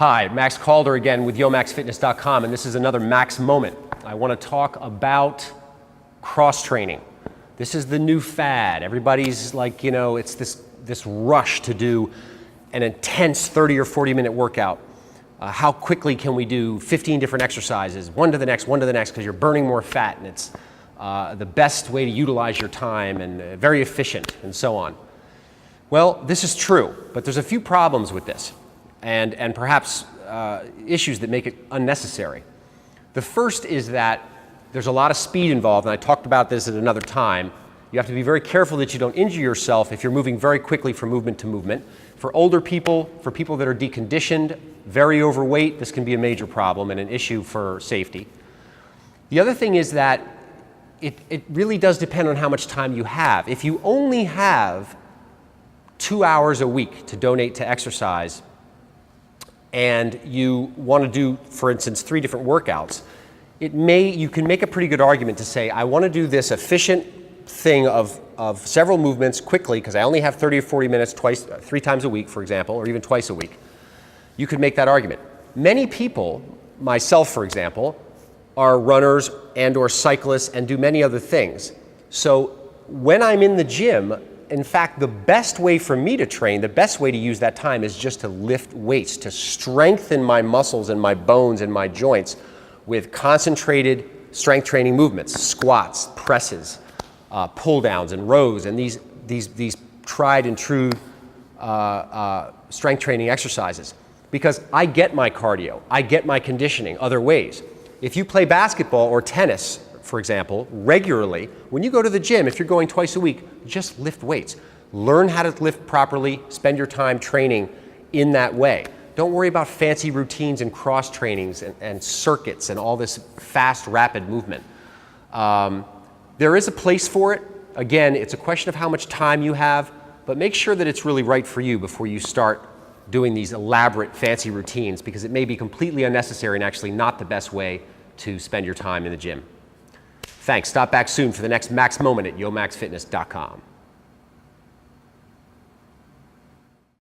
Hi, Max Calder again with YoMaxFitness.com, and this is another Max Moment. I want to talk about cross-training. This is the new fad. Everybody's like, it's this rush to do an intense 30 or 40-minute workout. How quickly can we do 15 different exercises, one to the next, because you're burning more fat, and it's the best way to utilize your time and very efficient, and so on. Well, this is true, but there's a few problems with this, and perhaps issues that make it unnecessary. The first is that there's a lot of speed involved, and I talked about this at another time. You have to be very careful that you don't injure yourself if you're moving very quickly from movement to movement. For older people, for people that are deconditioned, very overweight, this can be a major problem and an issue for safety. The other thing is that it really does depend on how much time you have. If you only have 2 hours a week to donate to exercise, and you want to do, for instance, 3 different workouts, you can make a pretty good argument to say, I want to do this efficient thing of several movements quickly, because I only have 30 or 40 minutes 3 times a week, for example, or even twice a week. You could make that argument. Many people, myself for example, are runners and or cyclists and do many other things. So when I'm in the gym, in fact, the best way for me to train, the best way to use that time is just to lift weights, to strengthen my muscles and my bones and my joints with concentrated strength training movements, squats, presses, pull downs and rows, and these tried and true strength training exercises. Because I get my cardio, I get my conditioning other ways. If you play basketball or tennis, for example, regularly, when you go to the gym, if you're going twice a week, just lift weights. Learn how to lift properly, spend your time training in that way. Don't worry about fancy routines and cross trainings and circuits and all this fast, rapid movement. There is a place for it. Again, it's a question of how much time you have, but make sure that it's really right for you before you start doing these elaborate, fancy routines, because it may be completely unnecessary and actually not the best way to spend your time in the gym. Thanks. Stop back soon for the next Max Moment at YoMaxFitness.com.